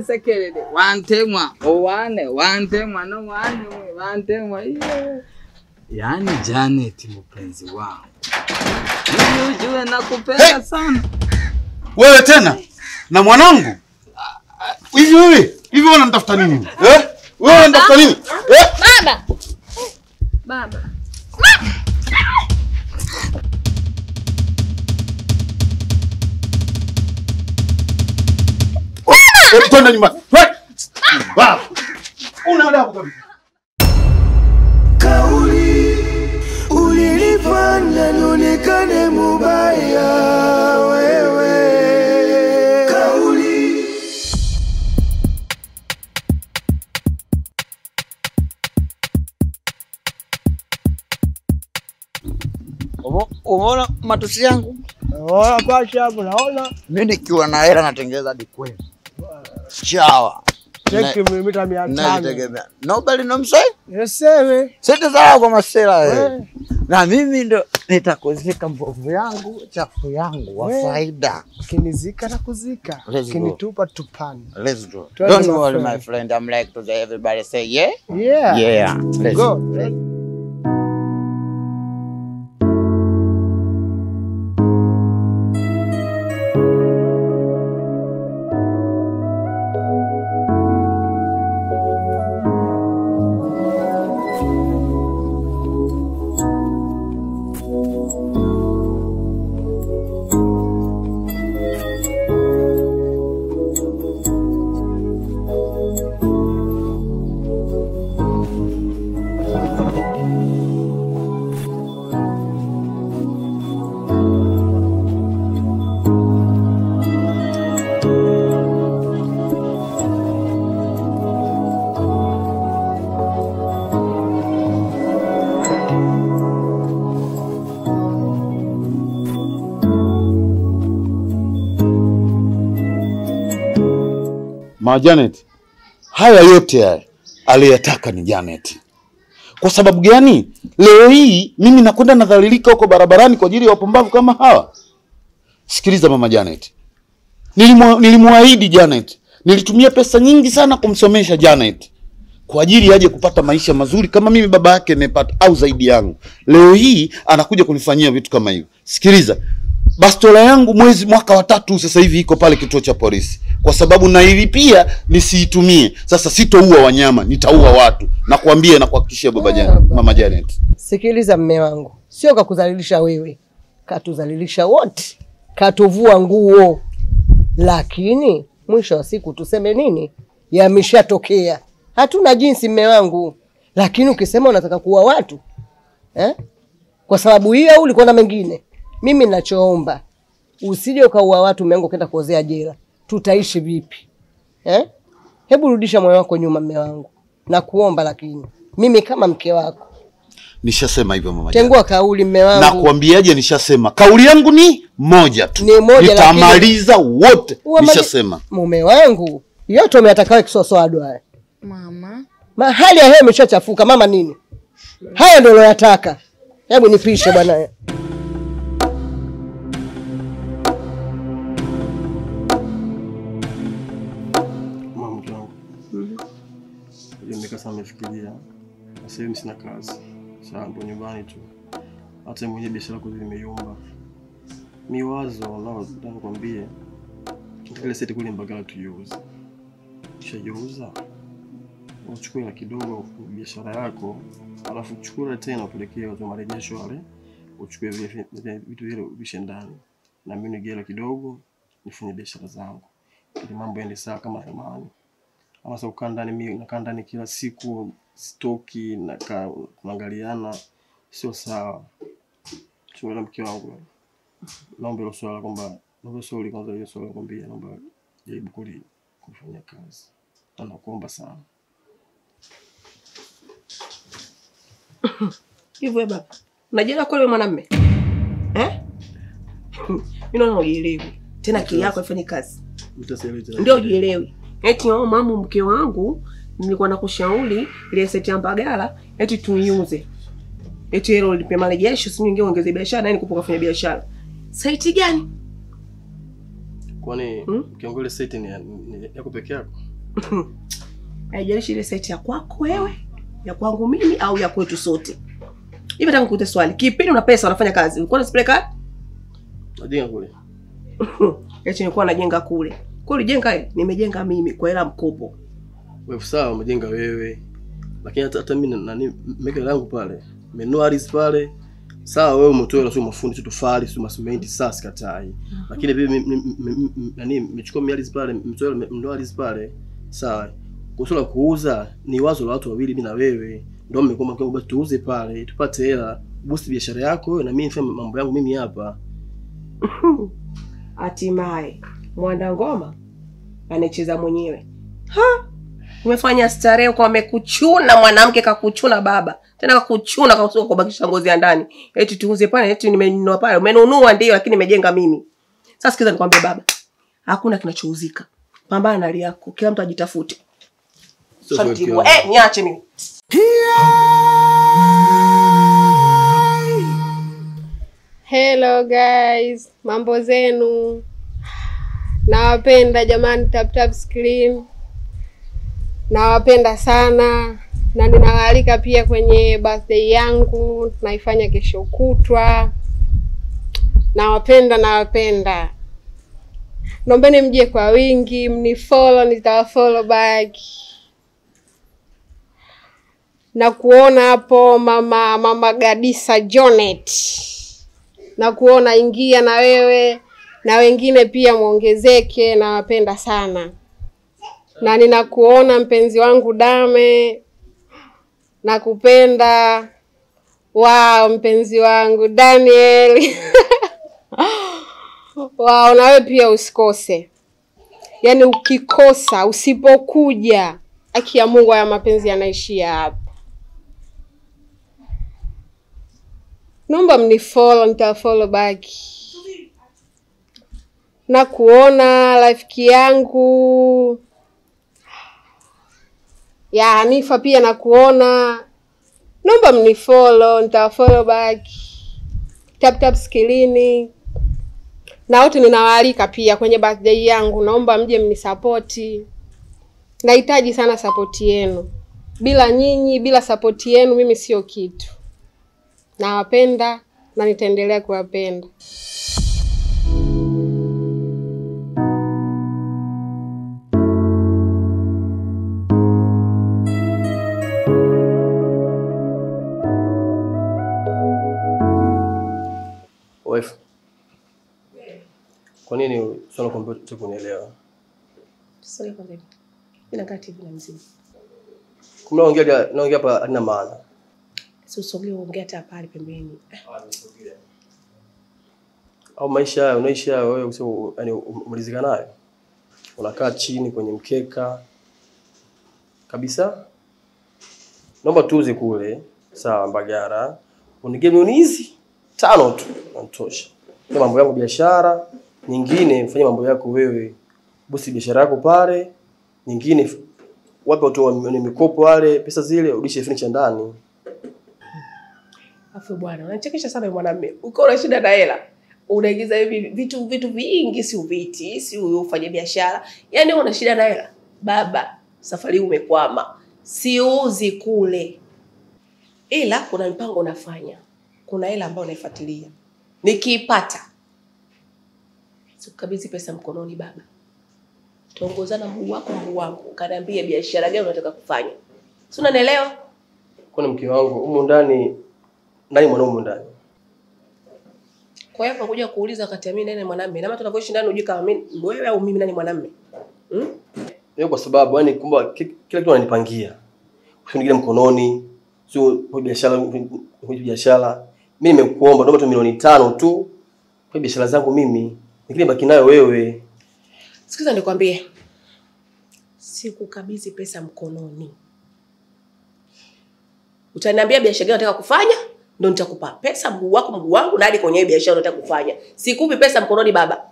Sekelele. Wantemwa. Wantemwa no wantemwa. Yaani Janet mpenzi wangu. Ujue nakupenda sana. Wewe tena na mwanangu? Hivi unanitafuta nini? Wewe unanitafuta nini? Baba. Twende nyumbani. Baba. Una adabu kabisa. Kauli ulilifanya nionekane mubaya wewe. Kauli Umeona matusi yangu? Pasha hapo naona. Mimi nikiwa na hela natengeza hadi kweli. Chawa. Cheki mita 500. Najitegemea. Nobody no msai? Yesewe. Sita sawa kwa masela wewe. Na mimi ndo nitakuzika mbovu yangu, chafu yangu wa faida. Kinizika na kuzika. Kinitupa tupani. Let's go. Don't worry my friend. I'm like to everybody say yeah? Yeah. Yeah. Let's go. Janet, haya yote haya aliyataka ni Janet. Kwa sababu gani? Leo hii mimi nakwenda nadhalilika huko barabarani kwa ajili ya wapumbavu kama hawa. Sikiliza mama Janet. Nilimuahidi Janet. Nilitumia pesa nyingi sana kumsomesha Janet kwa ajili aje kupata maisha mazuri kama mimi baba yake nimepata au zaidi yangu. Leo hii anakuja kunifanyia vitu kama hivyo. Sikiliza. Bastola yangu mwaka wa 3 sasa hivi iko pale kituo cha polisi. Kwa sababu nailipia nisiitumie. Sasa sitoua wanyama, nitaua watu. Nakwambia na kuhakikishia mama Janet. Sikiliza mme wangu. Sio kakudhalilisha wewe. Katudhalilisha wote. Katuvua nguo. Lakini mwisho wa siku tuseme nini? Yameshatokea. Hatuna jinsi mme wangu. Lakini ukisema unataka kuua watu, kwa sababu hiyo au ulikuwa na mengine? Mimi ninachoomba usije ukaua watu mengo kenda kuozea jela. Tutaishi vipi? Hebu rudisha moyo wako nyuma mme wangu. Na kuomba lakini mimi kama mke wako. Nishasema hivyo mama. Tengua kauli mme wangu. Na kuambiaje nishasema. Kauli yangu ni moja tu. Ni moja. Nitamaliza wote. Nishasema. Mume wangu, yote umeatakawa kisosoado haya. Mama. Mahali ya hewa imeshachafuka mama nini? Haya ndio unayotaka. Hebu nipishe bwana. Nimekasa nimefikiria. Sasa hivi sina kazi. Sasa ndo nyumbani tu. Hata mwenye biashara kwanza imeyumba. Miwazo nao nakwambia. Tukile seti kule Mbagala tuiuze. Tushajeuza. Uchukue na kidogo biashara yako, alafu chukua tena upelekee watu marejesho wale. Uchukue vitu vile uvishe ndani. Na mimi nigela kidogo nifanye biashara zangu. Ili mambo yaende sawa kama zamani. Ama sasa ukaa ndani mimi nakaa ndani kila siku stoki na kuangaliana sio sawa. Chunguza mke wangu. Naomba hilo swala kwamba naomba swali kwanza hiyo swali kwambia naomba jaribu kufanya kazi. Nakuomba sana. Hivyo baba. Unajua kwa wewe mwanamume? Mimi naona ujielewi. Tena akili yako ifanye kazi. Ndio ujielewi. Eti mama mke wangu nilikuwa nakushauri ile seti ya Mbagala eti tuiuze. Eti hilo lipe marejesho si nyingine ongeze biashara na nikupoka kufanya biashara. Site gani? Kwani kiongole site ni yako peke yako? Haijalishi ile site ya kwako wewe, ya kwangu mimi au ya kwetu sote. Hivi nataka kukuuliza swali. Kipindi una pesa unafanya kazi, ulikuwa unasipeleka? Najenga kule. Eti nilikuwa najenga kule. Kwa ulijenga nimejenga mimi kwa hela mkopo. Wewe sawa umejenga wewe. Lakini hata mimi nani meka langu pale. Menua ardhi pale. Sawa wewe umetoa na sio mafundi tofali, sio masimenti sasa katai. Lakini mimi nani nimechukua ardhi pale, mtoa ndo ardhi pale. Sawa. Kusula kuuza ni wazo la watu wawili mimi na wewe. Ndio mmekoma kwa basi tuuze pale, tupate hela, boost biashara yako wewe na mimi nifanye mambo yangu mimi hapa. Hatimaye Mwanda Ngoma anacheza mwenyewe. Ha? Umefanya starehe kwa amekuchuna mwanamke kakuchuna baba. Tena kakuchuna kwa kubakisha ngozi ya ndani. Eti tuuze pale, eti nimenunua pale. Umenunua ndio lakini nimejenga mimi. Sasa sikiza nikwambie baba. Hakuna kinachouzika. Pambana na hali yako. Kila mtu ajitafute. Niache mimi. Hello guys, mambo zenu? Nawapenda jamani, tap screen. Nawapenda sana na ninawaalika pia kwenye birthday yangu naifanya kesho kutwa. Nawapenda. Naombeni mje kwa wingi, mnifollow, nitawafollow back. Na kuona hapo mama Gadisa Jonet. Na kuona ingia na wewe na wengine pia muongezeke, nawapenda sana. Na ninakuona mpenzi wangu Dame. Nakupenda. Wow, mpenzi wangu Daniel. Wow, na wewe pia usikose. Yaani ukikosa, usipokuja, haki ya Mungu haya mapenzi yanaishia hapa. Naomba mnifollow, nitafollow back. Na kuona rafiki yangu ya Hanifa pia na kuona. Naomba mnifollow, nitafollow back. Tap skilini. Na wote ninawaalika pia kwenye birthday yangu. Naomba mje mnisupporti. Nahitaji sana support yenu. Bila nyinyi, bila support yenu mimi sio kitu. Nawapenda na nitaendelea kuwapenda. Wife. Kwa nini swala kompyuta kunielewa? Sasa kwa nini? Inakaa TV na mzima. Naongea hapa halina maana. Usogee uongea hata pale pembeni. Au maisha haya unaishi haya wewe usio yani umalizika nayo. Unakaa chini kwenye mkeka kabisa. Naomba tuuze kule, sawa Mbagara. Unige milioni hizi 5 tu, natosha. Kwa mambo yangu biashara, nyingine mfanye mambo yako wewe. Bosi biashara yako pale, nyingine wape watu wa mikopo wale, pesa zile urudishe furniture ndani. Afu bwana, unachekesha sana mwanamume. Uko na shida na hela. Unaigiza hivi vitu vingi, si uviti, si ufanye biashara. Yaani una shida na hela. Baba, safari umekwama. Siuzi kule. Ila kuna mpango unafanya. Kuna hela ambayo unaifuatilia. Nikiipata sikukabidhi pesa mkononi baba. Tuongozana mguu wangu. Kaniambie biashara gani unataka kufanya. Si unanielewa? Kuna mke wangu huko ndani nani mwanaume ndani. Kwa hiyo unakuja kuuliza kati ya mimi nani mwanamume. Na maana tunavyoishi ndani unajua kama mimi wewe au mimi nani mwanamume. Ndio kwa sababu yani kumbe kila kitu ananipangia. Usinigile mkononi, sio kwa biashara. Mimi nimekuomba naomba tu milioni 5 tu kwa biashara zangu mimi. Nikile baki nayo wewe. Sikiza nikwambie. Sikukabidhi pesa mkononi. Utaniambia biashara gani unataka kufanya? Ndio nitakupa pesa mguu wangu na hadi kwenye biashara unataka kufanya. Sikupi pesa mkononi baba.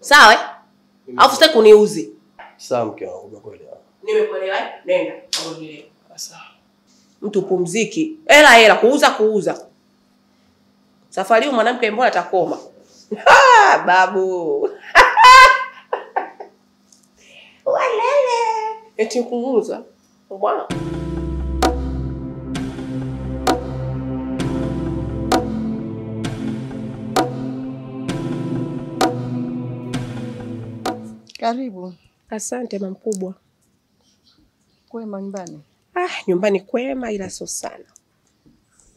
Sawa? Alafu sitaki kuniuzi. Sawa mke wangu umekuelewa. Nimekuelewa? Nenda. Ngoja. Sawa. Mtu pumziki. Hela kuuza. Safari hii mwanamke mbona atakoma? Babu. Eti kumuuza? Wow. Karibu. Asante mama mkubwa. Kwema nyumbani? Nyumbani kwema ila sio sana.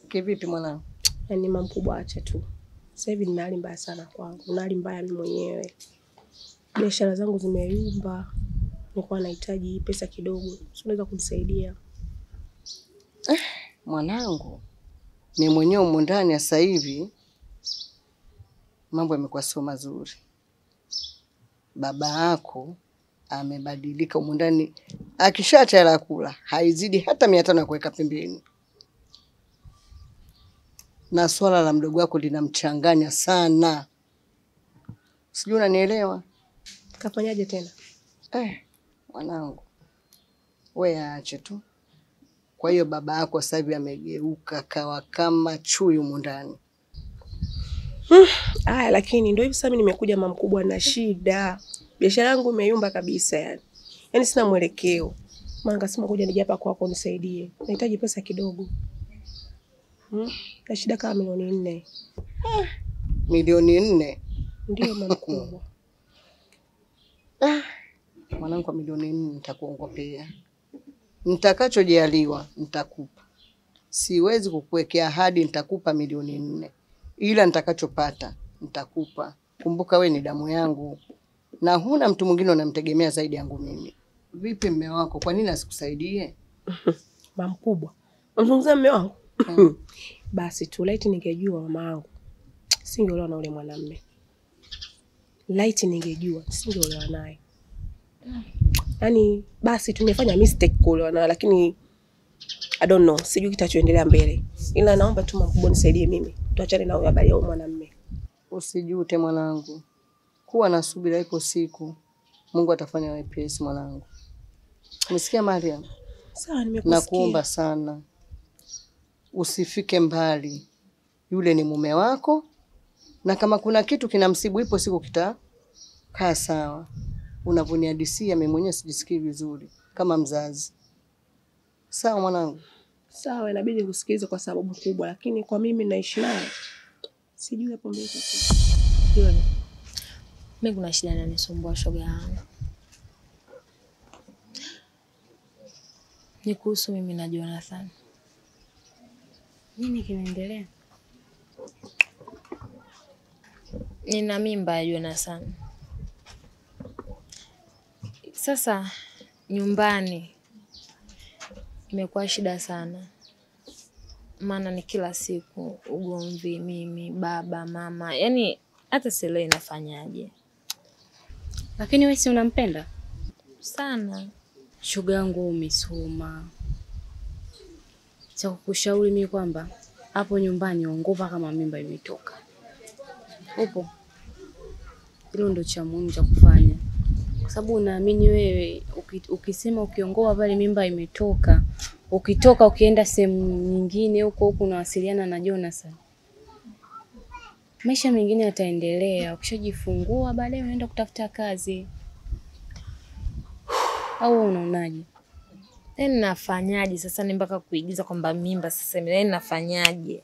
Kivipi mwanangu? Yaani mama mkubwa acha tu. Sasa hivi nina hali mbaya sana kwangu. Nina hali mbaya mimi mwenyewe. Biashara zangu zimeyumba. Nilikuwa nahitaji pesa kidogo. Unaweza kunisaidia? Mwanangu, mimi mwenyewe huko ndani sasa hivi mambo yamekuwa sio mazuri. Baba yako amebadilika huko ndani. Akishaacha hela kula, haizidi hata 500 ya kuweka pembeni. Na swala la mdogo wako linamchanganya sana. Sijui unanielewa? Kafanyaje tena? Mwanangu, wewe aache tu. Kwa hiyo baba yako sasa hivi amegeuka kawa kama chui huko ndani. Lakini ndio hivi sasa mimi nimekuja mama mkubwa na shida. Biashara yangu imeyumba kabisa yani. Yaani sina mwelekeo. Maana ngasema kuja nije hapa kwako unisaidie. Nahitaji pesa kidogo. Na shida kama milioni 4. Milioni 4? Ndio mama mkubwa. Mwanangu, kwa milioni 4 nitakuongopea. Nitakachojaliwa nitakupa. Siwezi kukuwekea ahadi nitakupa milioni 4. Ila nitakachopata nitakupa. Kumbuka we ni damu yangu. Na huna mtu mwingine unamtegemea zaidi yangu mimi. Vipi mume wako? Kwa nini asikusaidie? Mama mkubwa. Unamzungumzia mume wangu? Basi tu laiti ningejua mamangu. Singeolewa na ule mwanamume. Laiti ningejua singeolewa naye. Yaani basi tumefanya mistake kuolewa naye, lakini I don't know, sijui kitachoendelea mbele. Ila naomba tu mkubwa nisaidie mimi. Tuachane na huyo habari ya mwanamume. Usijute mwanangu. Kuwa na subira, ipo siku Mungu atafanya wepesi mwanangu. Umesikia Mariam? Sawa, nimekusikia. Nakuomba sana usifike mbali. Yule ni mume wako, na kama kuna kitu kinamsibu ipo siku kaa sawa. Unavoniadisia mimi mwenyewe sijisikii vizuri kama mzazi. Sawa mwanangu? Sawa, inabidi kusikiliza kwa sababu kubwa, lakini kwa mimi naishi naye sijui hapo mbele. Yule. Mimi kuna shida inanisumbua shoga yangu. Ni kuhusu mimi na Jonathan. Nini kinaendelea? Nina mimba ya Jonathan. Sasa nyumbani imekuwa shida sana. Maana ni kila siku ugomvi, mimi, baba, mama. Yaani hata sielewi nafanyaje. Lakini wewe si unampenda? Sana. Shoga yangu umesoma. Cha kukushauri mimi kwamba hapo nyumbani ongopa kama mimba imetoka. Upo? Hilo ndio cha muhimu cha kufanya. Kwa sababu naamini wewe ukisema ukiongoa pale mimba imetoka, ukitoka ukienda sehemu nyingine huko unawasiliana na Jonathan, maisha mengine yataendelea. Ukishajifungua baadaye unaenda kutafuta kazi. Au unaonaje? Yaani nafanyaje sasa ni mpaka kuigiza kwamba mimba sasa mimi nafanyaje?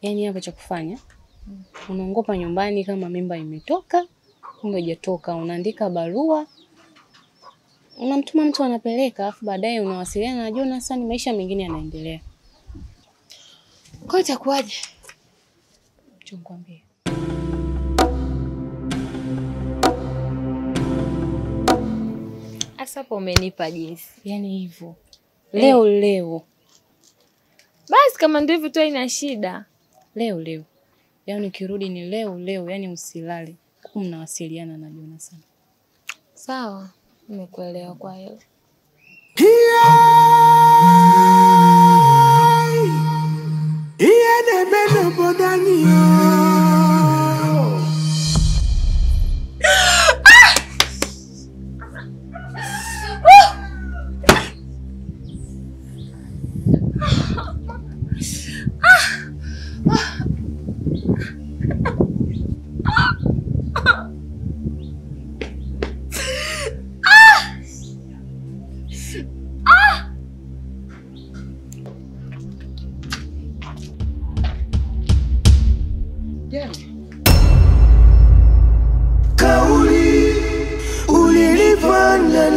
Yaani hapo cha kufanya unaongopa nyumbani kama mimba imetoka, kumbe haijatoka, unaandika barua, unamtuma mtu anapeleka, afu baadaye unawasiliana na Jonathan, maisha mengine yanaendelea. Kwa itakuwaje? Nikwambie. Asa hapo umenipa jinsi. Yaani hivyo. Leo. Basi kama ndio hivyo tu haina shida. Leo. Yaani nikirudi ni leo, yaani usilale. Mnawasiliana na Jonathan. Sawa, nimekuelewa kwa hiyo. Debeno bodani Kauli ulinifanya